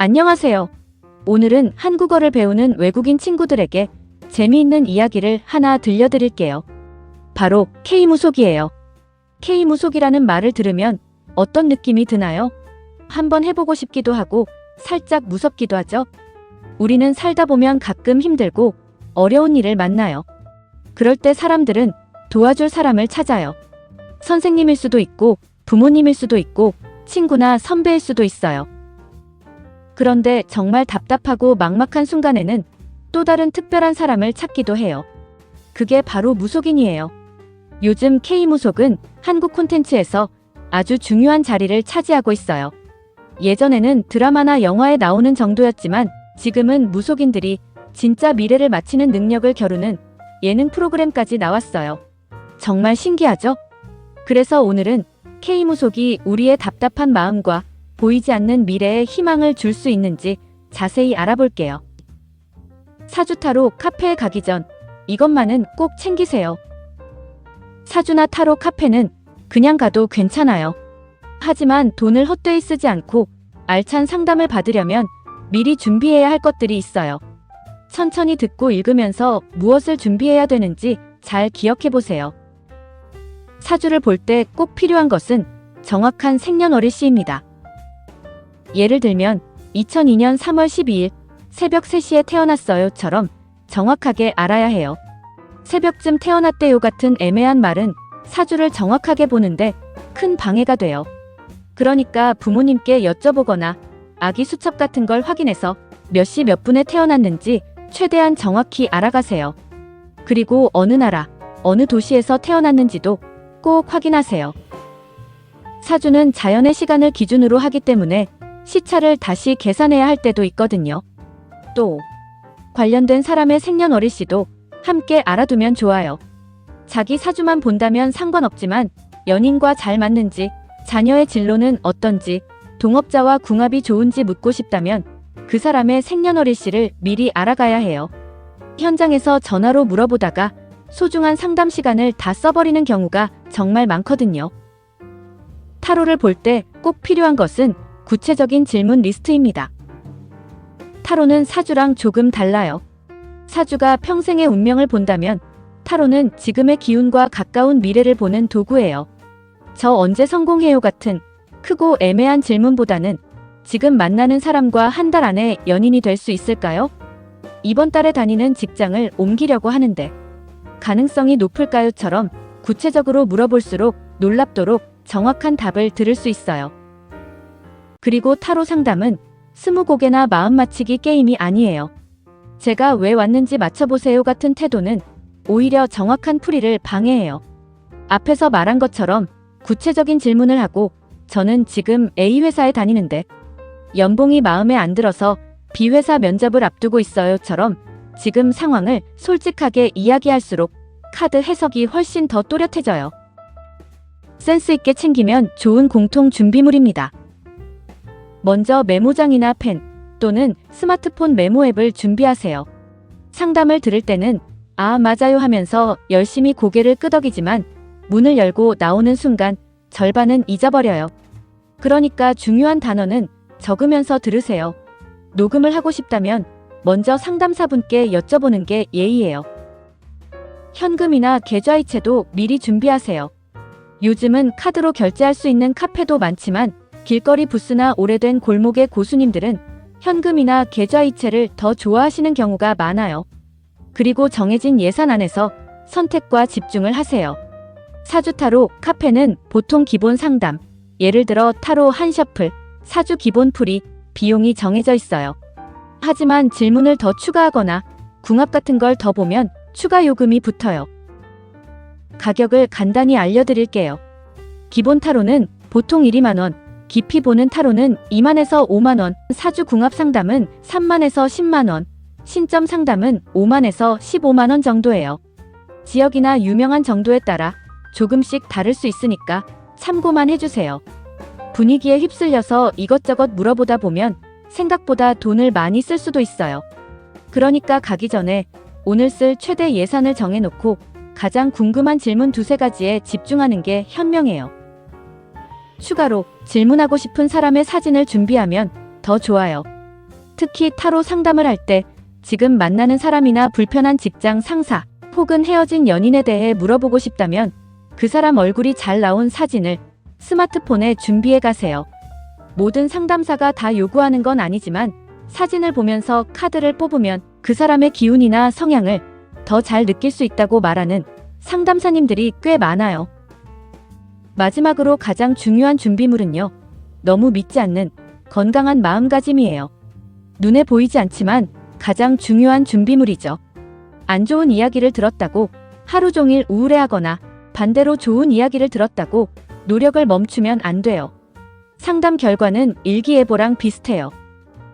안녕하세요. 오늘은 한국어를 배우는 외국인 친구들에게 재미있는 이야기를 하나 들려드릴게요. 바로 K무속이에요. K무속이라는 말을 들으면 어떤 느낌이 드나요? 한번 해보고 싶기도 하고 살짝 무섭기도 하죠? 우리는 살다 보면 가끔 힘들고 어려운 일을 만나요. 그럴 때 사람들은 도와줄 사람을 찾아요. 선생님일 수도 있고 부모님일 수도 있고 친구나 선배일 수도 있어요. 그런데 정말 답답하고 막막한 순간에는 또 다른 특별한 사람을 찾기도 해요. 그게 바로 무속인이에요. 요즘 K무속은 한국 콘텐츠에서 아주 중요한 자리를 차지하고 있어요. 예전에는 드라마나 영화에 나오는 정도였지만 지금은 무속인들이 진짜 미래를 맞히는 능력을 겨루는 예능 프로그램까지 나왔어요. 정말 신기하죠? 그래서 오늘은 K무속이 우리의 답답한 마음과 보이지 않는 미래에 희망을 줄 수 있는지 자세히 알아볼게요. 사주타로 카페에 가기 전 이것만은 꼭 챙기세요. 사주나 타로 카페는 그냥 가도 괜찮아요. 하지만 돈을 헛되이 쓰지 않고 알찬 상담을 받으려면 미리 준비해야 할 것들이 있어요. 천천히 듣고 읽으면서 무엇을 준비해야 되는지 잘 기억해 보세요. 사주를 볼 때 꼭 필요한 것은 정확한 생년월일시입니다. 예를 들면 2002년 3월 12일 새벽 3시에 태어났어요처럼 정확하게 알아야 해요. 새벽쯤 태어났대요 같은 애매한 말은 사주를 정확하게 보는데 큰 방해가 돼요. 그러니까 부모님께 여쭤보거나 아기 수첩 같은 걸 확인해서 몇 시 몇 분에 태어났는지 최대한 정확히 알아가세요. 그리고 어느 나라, 어느 도시에서 태어났는지도 꼭 확인하세요. 사주는 자연의 시간을 기준으로 하기 때문에 시차를 다시 계산해야 할 때도 있거든요. 또 관련된 사람의 생년월일시도 함께 알아두면 좋아요. 자기 사주만 본다면 상관없지만 연인과 잘 맞는지, 자녀의 진로는 어떤지, 동업자와 궁합이 좋은지 묻고 싶다면 그 사람의 생년월일시를 미리 알아가야 해요. 현장에서 전화로 물어보다가 소중한 상담 시간을 다 써버리는 경우가 정말 많거든요. 타로를 볼 때 꼭 필요한 것은 구체적인 질문 리스트입니다. 타로는 사주랑 조금 달라요. 사주가 평생의 운명을 본다면 타로는 지금의 기운과 가까운 미래를 보는 도구예요. 저 언제 성공해요 같은 크고 애매한 질문보다는 지금 만나는 사람과 한 달 안에 연인이 될 수 있을까요? 이번 달에 다니는 직장을 옮기려고 하는데 가능성이 높을까요?처럼 구체적으로 물어볼수록 놀랍도록 정확한 답을 들을 수 있어요. 그리고 타로 상담은 스무고개나 마음 맞히기 게임이 아니에요. 제가 왜 왔는지 맞춰보세요 같은 태도는 오히려 정확한 풀이를 방해해요. 앞에서 말한 것처럼 구체적인 질문을 하고 저는 지금 A 회사에 다니는데 연봉이 마음에 안 들어서 B 회사 면접을 앞두고 있어요처럼 지금 상황을 솔직하게 이야기할수록 카드 해석이 훨씬 더 또렷해져요. 센스 있게 챙기면 좋은 공통 준비물입니다. 먼저 메모장이나 펜 또는 스마트폰 메모 앱을 준비하세요. 상담을 들을 때는 아 맞아요 하면서 열심히 고개를 끄덕이지만 문을 열고 나오는 순간 절반은 잊어버려요. 그러니까 중요한 단어는 적으면서 들으세요. 녹음을 하고 싶다면 먼저 상담사분께 여쭤보는 게 예의예요. 현금이나 계좌이체도 미리 준비하세요. 요즘은 카드로 결제할 수 있는 카페도 많지만 길거리 부스나 오래된 골목의 고수님들은 현금이나 계좌이체를 더 좋아하시는 경우가 많아요. 그리고 정해진 예산 안에서 선택과 집중을 하세요. 사주타로 카페는 보통 기본 상담, 예를 들어 타로 한 셔플, 사주 기본 풀이, 비용이 정해져 있어요. 하지만 질문을 더 추가하거나 궁합 같은 걸 더 보면 추가 요금이 붙어요. 가격을 간단히 알려드릴게요. 기본 타로는 보통 1~2만원, 깊이 보는 타로는 2만에서 5만원, 사주 궁합 상담은 3만에서 10만원, 신점 상담은 5만에서 15만원 정도예요. 지역이나 유명한 정도에 따라 조금씩 다를 수 있으니까 참고만 해주세요. 분위기에 휩쓸려서 이것저것 물어보다 보면 생각보다 돈을 많이 쓸 수도 있어요. 그러니까 가기 전에 오늘 쓸 최대 예산을 정해놓고 가장 궁금한 질문 2~3가지에 집중하는 게 현명해요. 추가로 질문하고 싶은 사람의 사진을 준비하면 더 좋아요. 특히 타로 상담을 할 때 지금 만나는 사람이나 불편한 직장 상사 혹은 헤어진 연인에 대해 물어보고 싶다면 그 사람 얼굴이 잘 나온 사진을 스마트폰에 준비해 가세요. 모든 상담사가 다 요구하는 건 아니지만 사진을 보면서 카드를 뽑으면 그 사람의 기운이나 성향을 더 잘 느낄 수 있다고 말하는 상담사님들이 꽤 많아요. 마지막으로 가장 중요한 준비물은요. 너무 믿지 않는 건강한 마음가짐이에요. 눈에 보이지 않지만 가장 중요한 준비물이죠. 안 좋은 이야기를 들었다고 하루 종일 우울해하거나 반대로 좋은 이야기를 들었다고 노력을 멈추면 안 돼요. 상담 결과는 일기예보랑 비슷해요.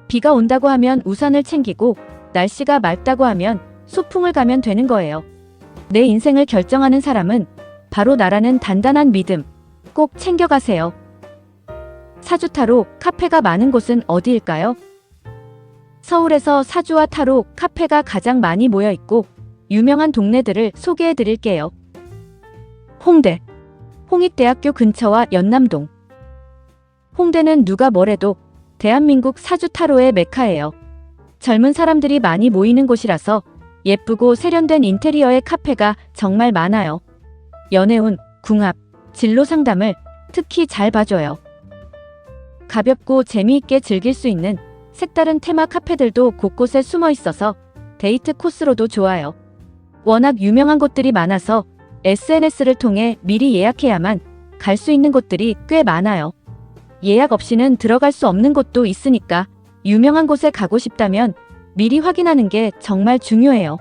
비가 온다고 하면 우산을 챙기고 날씨가 맑다고 하면 소풍을 가면 되는 거예요. 내 인생을 결정하는 사람은 바로 나라는 단단한 믿음 꼭 챙겨가세요. 사주타로 카페가 많은 곳은 어디일까요? 서울에서 사주와 타로 카페가 가장 많이 모여 있고 유명한 동네들을 소개해 드릴게요. 홍대, 홍익대학교 근처와 연남동. 홍대는 누가 뭐래도 대한민국 사주타로의 메카예요. 젊은 사람들이 많이 모이는 곳이라서 예쁘고 세련된 인테리어의 카페가 정말 많아요. 연애운, 궁합, 진로 상담을 특히 잘 봐줘요. 가볍고 재미있게 즐길 수 있는 색다른 테마 카페들도 곳곳에 숨어 있어서 데이트 코스로도 좋아요. 워낙 유명한 곳들이 많아서 SNS를 통해 미리 예약해야만 갈 수 있는 곳들이 꽤 많아요. 예약 없이는 들어갈 수 없는 곳도 있으니까 유명한 곳에 가고 싶다면 미리 확인하는 게 정말 중요해요.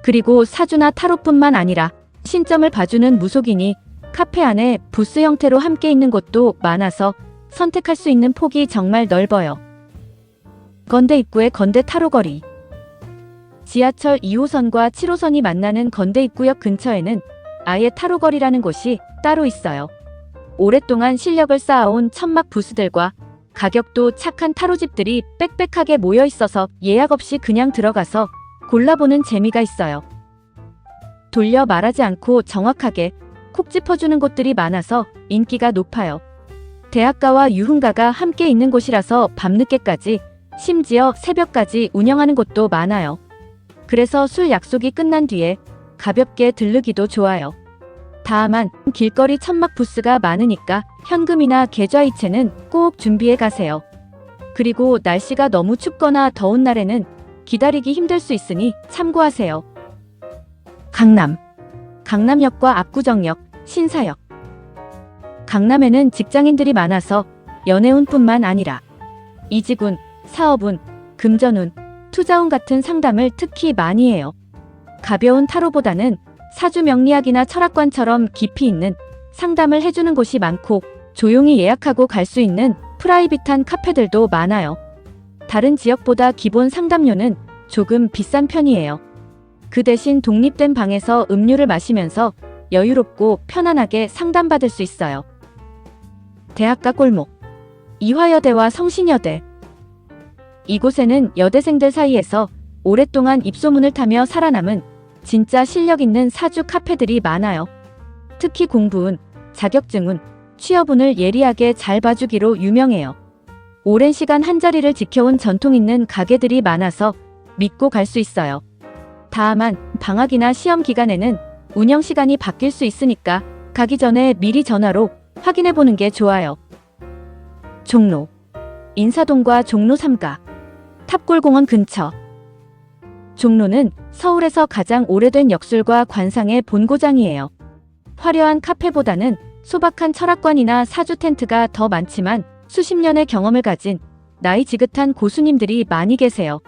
그리고 사주나 타로뿐만 아니라 신점을 봐주는 무속인이 카페 안에 부스 형태로 함께 있는 곳도 많아서 선택할 수 있는 폭이 정말 넓어요. 건대 입구의 건대 타로거리. 지하철 2호선과 7호선이 만나는 건대 입구역 근처에는 아예 타로거리라는 곳이 따로 있어요. 오랫동안 실력을 쌓아온 천막 부스들과 가격도 착한 타로집들이 빽빽하게 모여 있어서 예약 없이 그냥 들어가서 골라보는 재미가 있어요. 돌려 말하지 않고 정확하게 콕 짚어주는 곳들이 많아서 인기가 높아요. 대학가와 유흥가가 함께 있는 곳이라서 밤늦게까지 심지어 새벽까지 운영하는 곳도 많아요. 그래서 술 약속이 끝난 뒤에 가볍게 들르기도 좋아요. 다만 길거리 천막 부스가 많으니까 현금이나 계좌이체는 꼭 준비해 가세요. 그리고 날씨가 너무 춥거나 더운 날에는 기다리기 힘들 수 있으니 참고하세요. 강남. 강남역과 압구정역, 신사역. 강남에는 직장인들이 많아서 연애운뿐만 아니라 이직운, 사업운, 금전운, 투자운 같은 상담을 특히 많이 해요. 가벼운 타로보다는 사주 명리학이나 철학관처럼 깊이 있는 상담을 해주는 곳이 많고 조용히 예약하고 갈 수 있는 프라이빗한 카페들도 많아요. 다른 지역보다 기본 상담료는 조금 비싼 편이에요. 그 대신 독립된 방에서 음료를 마시면서 여유롭고 편안하게 상담받을 수 있어요. 대학가 골목. 이화여대와 성신여대. 이곳에는 여대생들 사이에서 오랫동안 입소문을 타며 살아남은 진짜 실력 있는 사주 카페들이 많아요. 특히 공부운, 자격증운, 취업운을 예리하게 잘 봐주기로 유명해요. 오랜 시간 한자리를 지켜온 전통 있는 가게들이 많아서 믿고 갈 수 있어요. 다만 방학이나 시험 기간에는 운영 시간이 바뀔 수 있으니까 가기 전에 미리 전화로 확인해 보는 게 좋아요. 종로. 인사동과 종로 3가. 탑골공원 근처. 종로는 서울에서 가장 오래된 역술과 관상의 본고장이에요. 화려한 카페보다는 소박한 철학관이나 사주 텐트가 더 많지만 수십 년의 경험을 가진 나이 지긋한 고수님들이 많이 계세요.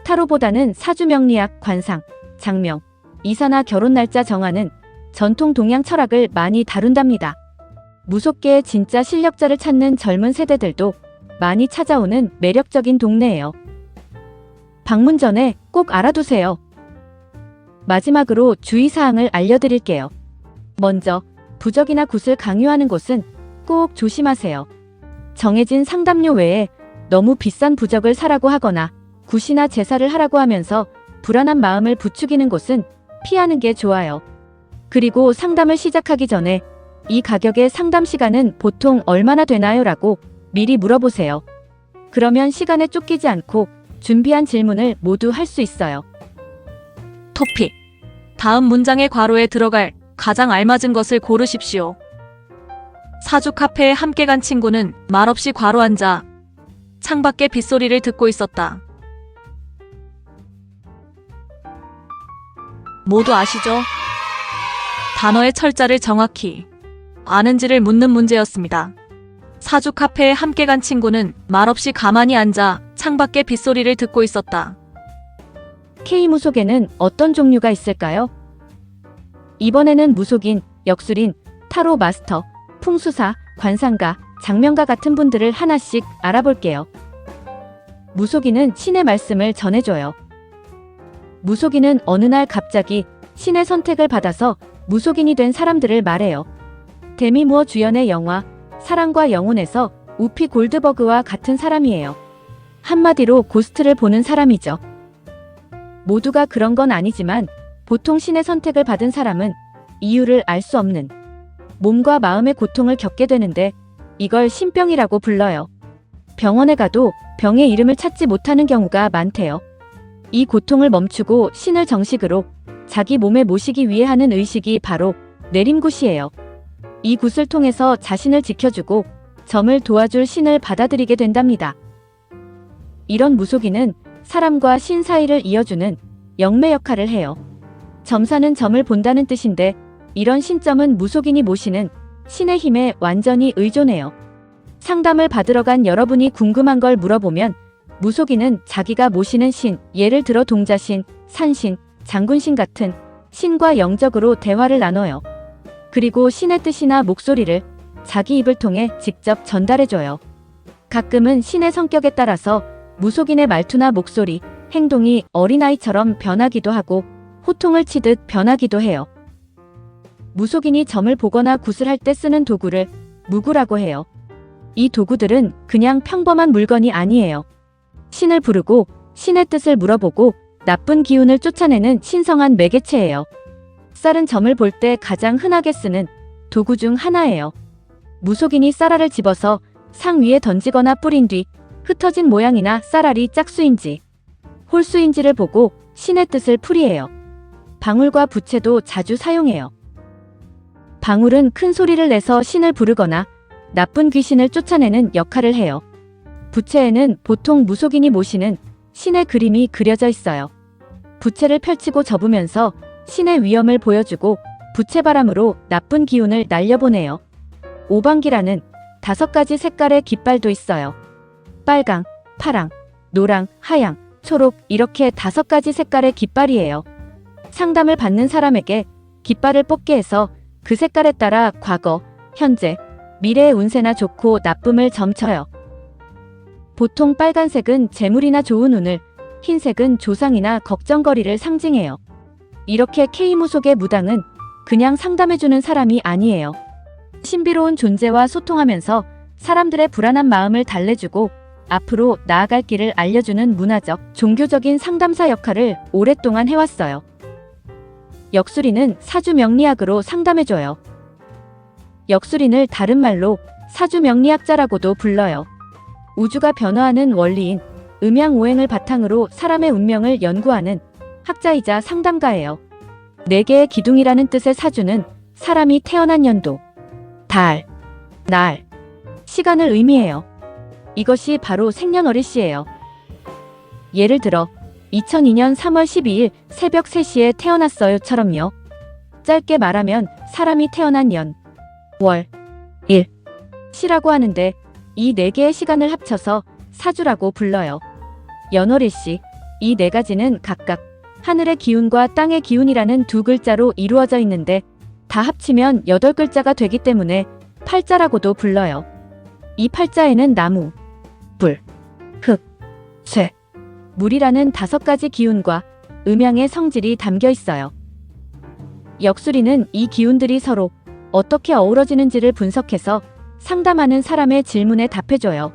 타로보다는 사주 명리학, 관상, 장명, 이사나 결혼 날짜 정하는 전통 동양 철학을 많이 다룬답니다. 무속계의 진짜 실력자를 찾는 젊은 세대들도 많이 찾아오는 매력적인 동네예요. 방문 전에 꼭 알아두세요. 마지막으로 주의사항을 알려드릴게요. 먼저 부적이나 굿을 강요하는 곳은 꼭 조심하세요. 정해진 상담료 외에 너무 비싼 부적을 사라고 하거나 굿이나 제사를 하라고 하면서 불안한 마음을 부추기는 곳은 피하는 게 좋아요. 그리고 상담을 시작하기 전에 이 가격의 상담 시간은 보통 얼마나 되나요? 라고 미리 물어보세요. 그러면 시간에 쫓기지 않고 준비한 질문을 모두 할 수 있어요. 토픽. 다음 문장의 괄호에 들어갈 가장 알맞은 것을 고르십시오. 사주 카페에 함께 간 친구는 말없이 괄호 앉아 창밖의 빗소리를 듣고 있었다. 모두 아시죠? 단어의 철자를 정확히 아는지를 묻는 문제였습니다. 사주 카페에 함께 간 친구는 말없이 가만히 앉아 창밖의 빗소리를 듣고 있었다. K무속에는 어떤 종류가 있을까요? 이번에는 무속인, 역술인, 타로 마스터, 풍수사, 관상가, 장명가 같은 분들을 하나씩 알아볼게요. 무속인은 신의 말씀을 전해줘요. 무속인은 어느 날 갑자기 신의 선택을 받아서 무속인이 된 사람들을 말해요. 데미 무어 주연의 영화 사랑과 영혼에서 우피 골드버그와 같은 사람이에요. 한마디로 고스트를 보는 사람이죠. 모두가 그런 건 아니지만 보통 신의 선택을 받은 사람은 이유를 알 수 없는 몸과 마음의 고통을 겪게 되는데 이걸 신병이라고 불러요. 병원에 가도 병의 이름을 찾지 못하는 경우가 많대요. 이 고통을 멈추고 신을 정식으로 자기 몸에 모시기 위해 하는 의식이 바로 내림굿이에요. 이 굿을 통해서 자신을 지켜주고 점을 도와줄 신을 받아들이게 된답니다. 이런 무속인은 사람과 신 사이를 이어주는 영매 역할을 해요. 점사는 점을 본다는 뜻인데 이런 신점은 무속인이 모시는 신의 힘에 완전히 의존해요. 상담을 받으러 간 여러분이 궁금한 걸 물어보면 무속인은 자기가 모시는 신, 예를 들어 동자신, 산신, 장군신 같은 신과 영적으로 대화를 나눠요. 그리고 신의 뜻이나 목소리를 자기 입을 통해 직접 전달해줘요. 가끔은 신의 성격에 따라서 무속인의 말투나 목소리, 행동이 어린아이처럼 변하기도 하고 호통을 치듯 변하기도 해요. 무속인이 점을 보거나 굿을 할 때 쓰는 도구를 무구라고 해요. 이 도구들은 그냥 평범한 물건이 아니에요. 신을 부르고 신의 뜻을 물어보고 나쁜 기운을 쫓아내는 신성한 매개체예요. 쌀은 점을 볼 때 가장 흔하게 쓰는 도구 중 하나예요. 무속인이 쌀알을 집어서 상 위에 던지거나 뿌린 뒤 흩어진 모양이나 쌀알이 짝수인지 홀수인지를 보고 신의 뜻을 풀이해요. 방울과 부채도 자주 사용해요. 방울은 큰 소리를 내서 신을 부르거나 나쁜 귀신을 쫓아내는 역할을 해요. 부채에는 보통 무속인이 모시는 신의 그림이 그려져 있어요. 부채를 펼치고 접으면서 신의 위엄을 보여주고 부채바람으로 나쁜 기운을 날려보내요. 오방기라는 5가지 색깔의 깃발도 있어요. 빨강, 파랑, 노랑, 하양, 초록 이렇게 5가지 색깔의 깃발이에요. 상담을 받는 사람에게 깃발을 뽑게 해서 그 색깔에 따라 과거, 현재, 미래의 운세나 좋고 나쁨을 점쳐요. 보통 빨간색은 재물이나 좋은 운을, 흰색은 조상이나 걱정거리를 상징해요. 이렇게 K무속의 무당은 그냥 상담해주는 사람이 아니에요. 신비로운 존재와 소통하면서 사람들의 불안한 마음을 달래주고 앞으로 나아갈 길을 알려주는 문화적, 종교적인 상담사 역할을 오랫동안 해왔어요. 역술인은 사주 명리학으로 상담해줘요. 역술인을 다른 말로 사주 명리학자라고도 불러요. 우주가 변화하는 원리인 음양오행을 바탕으로 사람의 운명을 연구하는 학자이자 상담가예요. 4개의 기둥이라는 뜻의 사주는 사람이 태어난 연도, 달, 날, 시간을 의미해요. 이것이 바로 생년월일시예요. 예를 들어 2002년 3월 12일 새벽 3시에 태어났어요처럼요. 짧게 말하면 사람이 태어난 연, 월, 일, 시라고 하는데 이 4개의 시간을 합쳐서 사주라고 불러요. 연월일시, 이 4가지는 각각 하늘의 기운과 땅의 기운이라는 2글자로 이루어져 있는데 다 합치면 8글자가 되기 때문에 팔자라고도 불러요. 이 팔자에는 나무, 불, 흙, 쇠, 물이라는 5가지 기운과 음양의 성질이 담겨 있어요. 역술인은 이 기운들이 서로 어떻게 어우러지는지를 분석해서 상담하는 사람의 질문에 답해줘요.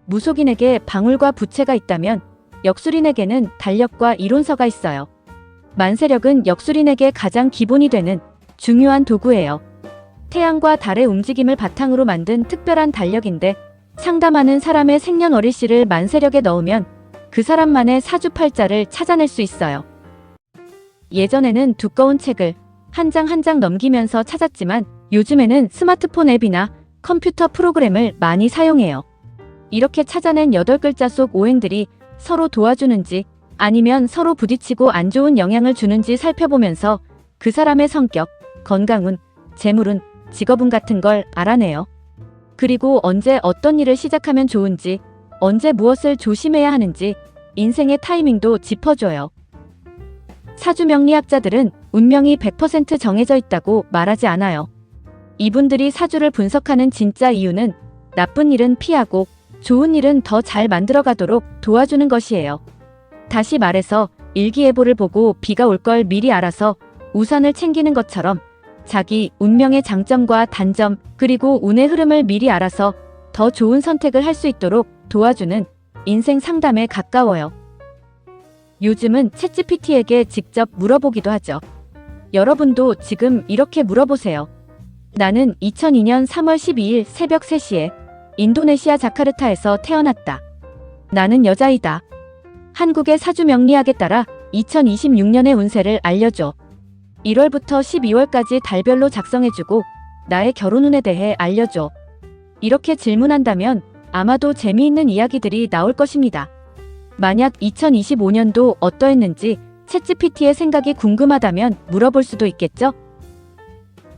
무속인에게 방울과 부채가 있다면 역술인에게는 달력과 이론서가 있어요. 만세력은 역술인에게 가장 기본이 되는 중요한 도구예요. 태양과 달의 움직임을 바탕으로 만든 특별한 달력인데 상담하는 사람의 생년월일시를 만세력에 넣으면 그 사람만의 사주팔자를 찾아낼 수 있어요. 예전에는 두꺼운 책을 한 장 한 장 넘기면서 찾았지만 요즘에는 스마트폰 앱이나 컴퓨터 프로그램을 많이 사용해요. 이렇게 찾아낸 8글자 속 오행들이 서로 도와주는지 아니면 서로 부딪히고 안 좋은 영향을 주는지 살펴보면서 그 사람의 성격, 건강운, 재물운, 직업운 같은 걸 알아내요. 그리고 언제 어떤 일을 시작하면 좋은지, 언제 무엇을 조심해야 하는지 인생의 타이밍도 짚어줘요. 사주명리학자들은 운명이 100% 정해져 있다고 말하지 않아요. 이분들이 사주를 분석하는 진짜 이유는 나쁜 일은 피하고 좋은 일은 더 잘 만들어가도록 도와주는 것이에요. 다시 말해서 일기예보를 보고 비가 올 걸 미리 알아서 우산을 챙기는 것처럼 자기 운명의 장점과 단점 그리고 운의 흐름을 미리 알아서 더 좋은 선택을 할 수 있도록 도와주는 인생 상담에 가까워요. 요즘은 챗GPT에게 직접 물어보기도 하죠. 여러분도 지금 이렇게 물어보세요. 나는 2002년 3월 12일 새벽 3시에 인도네시아 자카르타에서 태어났다. 나는 여자이다. 한국의 사주명리학에 따라 2026년의 운세를 알려줘. 1월부터 12월까지 달별로 작성해주고 나의 결혼운에 대해 알려줘. 이렇게 질문한다면 아마도 재미있는 이야기들이 나올 것입니다. 만약 2025년도 어떠했는지 챗GPT의 생각이 궁금하다면 물어볼 수도 있겠죠?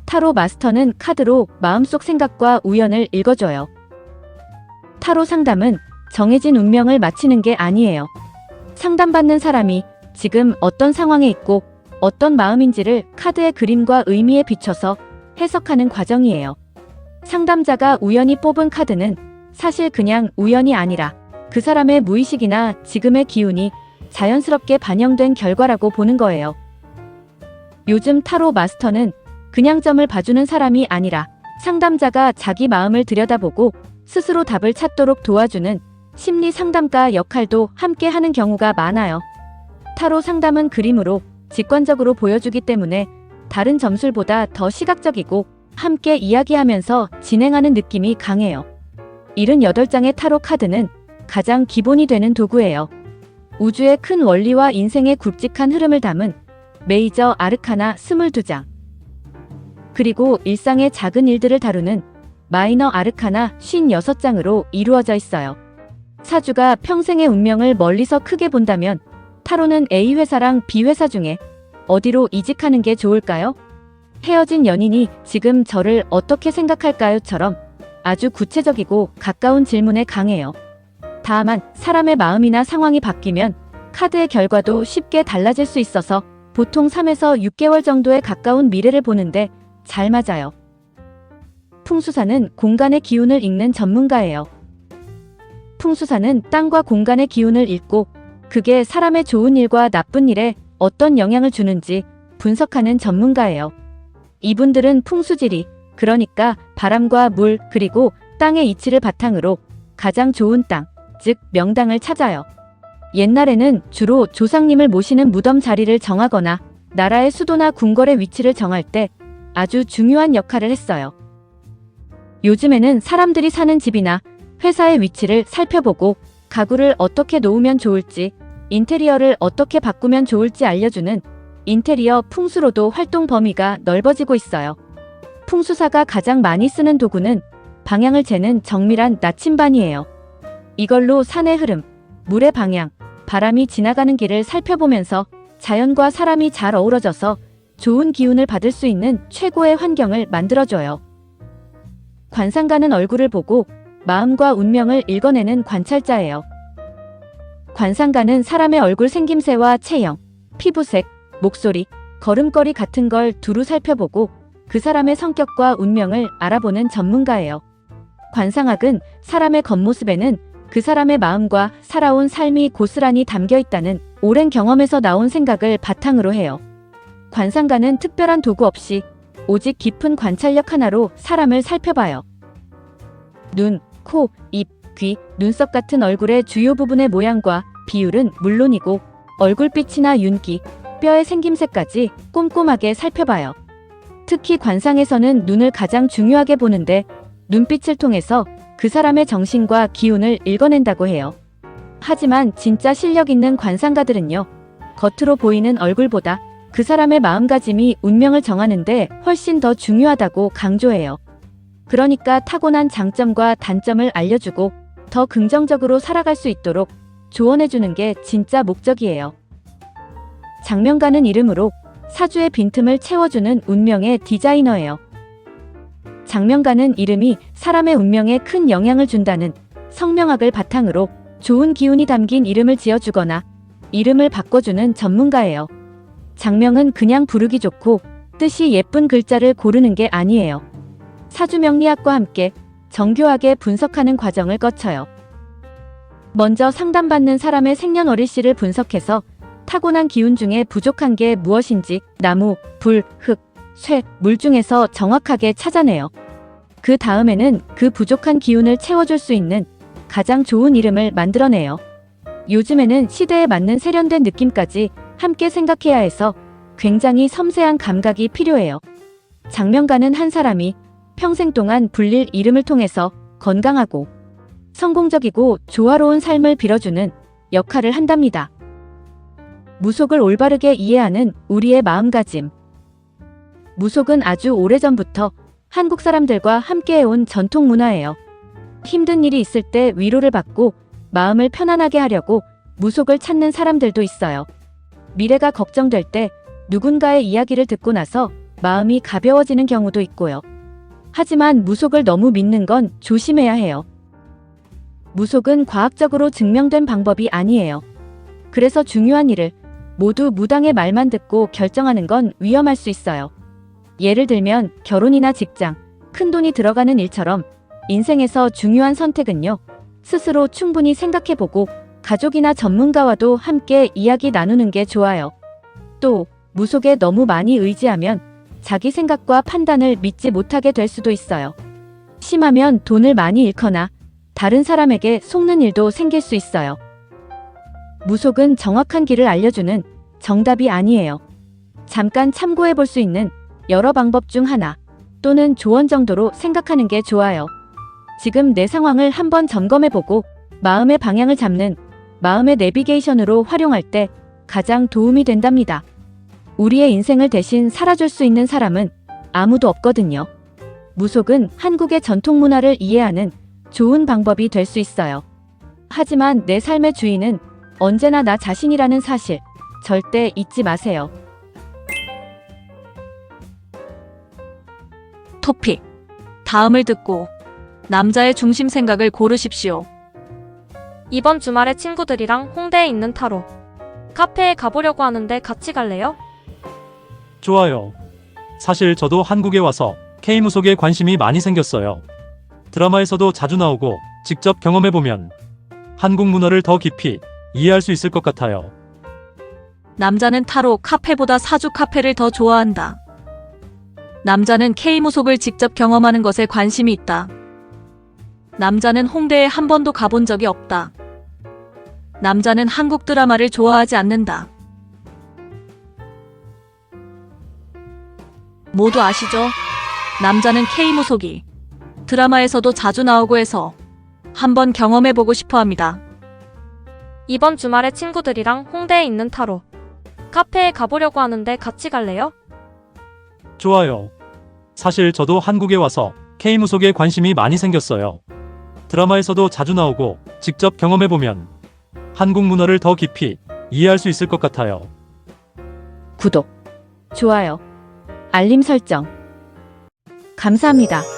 타로 마스터는 카드로 마음속 생각과 우연을 읽어줘요. 타로 상담은 정해진 운명을 맞히는 게 아니에요. 상담받는 사람이 지금 어떤 상황에 있고 어떤 마음인지를 카드의 그림과 의미에 비춰서 해석하는 과정이에요. 상담자가 우연히 뽑은 카드는 사실 그냥 우연이 아니라 그 사람의 무의식이나 지금의 기운이 자연스럽게 반영된 결과라고 보는 거예요. 요즘 타로 마스터는 그냥 점을 봐주는 사람이 아니라 상담자가 자기 마음을 들여다보고 스스로 답을 찾도록 도와주는 심리 상담가 역할도 함께 하는 경우가 많아요. 타로 상담은 그림으로 직관적으로 보여주기 때문에 다른 점술보다 더 시각적이고 함께 이야기하면서 진행하는 느낌이 강해요. 78장의 타로 카드는 가장 기본이 되는 도구예요. 우주의 큰 원리와 인생의 굵직한 흐름을 담은 메이저 아르카나 22장. 그리고 일상의 작은 일들을 다루는 마이너 아르카나 56장으로 이루어져 있어요. 사주가 평생의 운명을 멀리서 크게 본다면 타로는 A 회사랑 B 회사 중에 어디로 이직하는 게 좋을까요? 헤어진 연인이 지금 저를 어떻게 생각할까요?처럼 아주 구체적이고 가까운 질문에 강해요. 다만 사람의 마음이나 상황이 바뀌면 카드의 결과도 쉽게 달라질 수 있어서 보통 3에서 6개월 정도에 가까운 미래를 보는데 잘 맞아요. 풍수사는 공간의 기운을 읽는 전문가예요. 풍수사는 땅과 공간의 기운을 읽고 그게 사람의 좋은 일과 나쁜 일에 어떤 영향을 주는지 분석하는 전문가예요. 이분들은 풍수지리, 그러니까 바람과 물 그리고 땅의 이치를 바탕으로 가장 좋은 땅, 즉 명당을 찾아요. 옛날에는 주로 조상님을 모시는 무덤 자리를 정하거나 나라의 수도나 궁궐의 위치를 정할 때 아주 중요한 역할을 했어요. 요즘에는 사람들이 사는 집이나 회사의 위치를 살펴보고 가구를 어떻게 놓으면 좋을지, 인테리어를 어떻게 바꾸면 좋을지 알려주는 인테리어 풍수로도 활동 범위가 넓어지고 있어요. 풍수사가 가장 많이 쓰는 도구는 방향을 재는 정밀한 나침반이에요. 이걸로 산의 흐름, 물의 방향, 바람이 지나가는 길을 살펴보면서 자연과 사람이 잘 어우러져서 좋은 기운을 받을 수 있는 최고의 환경을 만들어줘요. 관상가는 얼굴을 보고 마음과 운명을 읽어내는 관찰자예요. 관상가는 사람의 얼굴 생김새와 체형, 피부색, 목소리, 걸음걸이 같은 걸 두루 살펴보고 그 사람의 성격과 운명을 알아보는 전문가예요. 관상학은 사람의 겉모습에는 그 사람의 마음과 살아온 삶이 고스란히 담겨 있다는 오랜 경험에서 나온 생각을 바탕으로 해요. 관상가는 특별한 도구 없이 오직 깊은 관찰력 하나로 사람을 살펴봐요. 눈, 코, 입, 귀, 눈썹 같은 얼굴의 주요 부분의 모양과 비율은 물론이고 얼굴빛이나 윤기, 뼈의 생김새까지 꼼꼼하게 살펴봐요. 특히 관상에서는 눈을 가장 중요하게 보는데 눈빛을 통해서 그 사람의 정신과 기운을 읽어낸다고 해요. 하지만 진짜 실력 있는 관상가들은요, 겉으로 보이는 얼굴보다 그 사람의 마음가짐이 운명을 정하는데 훨씬 더 중요하다고 강조해요. 그러니까 타고난 장점과 단점을 알려주고 더 긍정적으로 살아갈 수 있도록 조언해주는 게 진짜 목적이에요. 장명가는 이름으로 사주의 빈틈을 채워주는 운명의 디자이너예요. 장명가는 이름이 사람의 운명에 큰 영향을 준다는 성명학을 바탕으로 좋은 기운이 담긴 이름을 지어주거나 이름을 바꿔주는 전문가예요. 장명은 그냥 부르기 좋고 뜻이 예쁜 글자를 고르는 게 아니에요. 사주명리학과 함께 정교하게 분석하는 과정을 거쳐요. 먼저 상담받는 사람의 생년월일시를 분석해서 타고난 기운 중에 부족한 게 무엇인지 나무, 불, 흙, 쇠, 물 중에서 정확하게 찾아내요. 그 다음에는 그 부족한 기운을 채워줄 수 있는 가장 좋은 이름을 만들어내요. 요즘에는 시대에 맞는 세련된 느낌까지 함께 생각해야 해서 굉장히 섬세한 감각이 필요해요. 장명가는 한 사람이 평생 동안 불릴 이름을 통해서 건강하고 성공적이고 조화로운 삶을 빌어주는 역할을 한답니다. 무속을 올바르게 이해하는 우리의 마음가짐. 무속은 아주 오래전부터 한국 사람들과 함께해온 전통 문화예요. 힘든 일이 있을 때 위로를 받고 마음을 편안하게 하려고 무속을 찾는 사람들도 있어요. 미래가 걱정될 때 누군가의 이야기를 듣고 나서 마음이 가벼워지는 경우도 있고요. 하지만 무속을 너무 믿는 건 조심해야 해요. 무속은 과학적으로 증명된 방법이 아니에요. 그래서 중요한 일을 모두 무당의 말만 듣고 결정하는 건 위험할 수 있어요. 예를 들면 결혼이나 직장, 큰돈이 들어가는 일처럼 인생에서 중요한 선택은요, 스스로 충분히 생각해보고 가족이나 전문가와도 함께 이야기 나누는 게 좋아요. 또 무속에 너무 많이 의지하면 자기 생각과 판단을 믿지 못하게 될 수도 있어요. 심하면 돈을 많이 잃거나 다른 사람에게 속는 일도 생길 수 있어요. 무속은 정확한 길을 알려주는 정답이 아니에요. 잠깐 참고해 볼 수 있는 여러 방법 중 하나 또는 조언 정도로 생각하는 게 좋아요. 지금 내 상황을 한번 점검해 보고 마음의 방향을 잡는 마음의 내비게이션으로 활용할 때 가장 도움이 된답니다. 우리의 인생을 대신 살아줄 수 있는 사람은 아무도 없거든요. 무속은 한국의 전통 문화를 이해하는 좋은 방법이 될 수 있어요. 하지만 내 삶의 주인은 언제나 나 자신이라는 사실 절대 잊지 마세요. 토픽. 다음을 듣고 남자의 중심 생각을 고르십시오. 이번 주말에 친구들이랑 홍대에 있는 타로 카페에 가보려고 하는데 같이 갈래요? 좋아요. 사실 저도 한국에 와서 K무속에 관심이 많이 생겼어요. 드라마에서도 자주 나오고 직접 경험해보면 한국 문화를 더 깊이 이해할 수 있을 것 같아요. 남자는 타로 카페보다 사주 카페를 더 좋아한다. 남자는 K무속을 직접 경험하는 것에 관심이 있다. 남자는 홍대에 한 번도 가본 적이 없다. 남자는 한국 드라마를 좋아하지 않는다. 모두 아시죠? 남자는 K무속이 드라마에서도 자주 나오고 해서 한번 경험해보고 싶어 합니다. 이번 주말에 친구들이랑 홍대에 있는 타로 카페에 가보려고 하는데 같이 갈래요? 좋아요. 사실 저도 한국에 와서 K무속에 관심이 많이 생겼어요. 드라마에서도 자주 나오고 직접 경험해보면 한국 문화를 더 깊이 이해할 수 있을 것 같아요. 구독, 좋아요, 알림 설정. 감사합니다.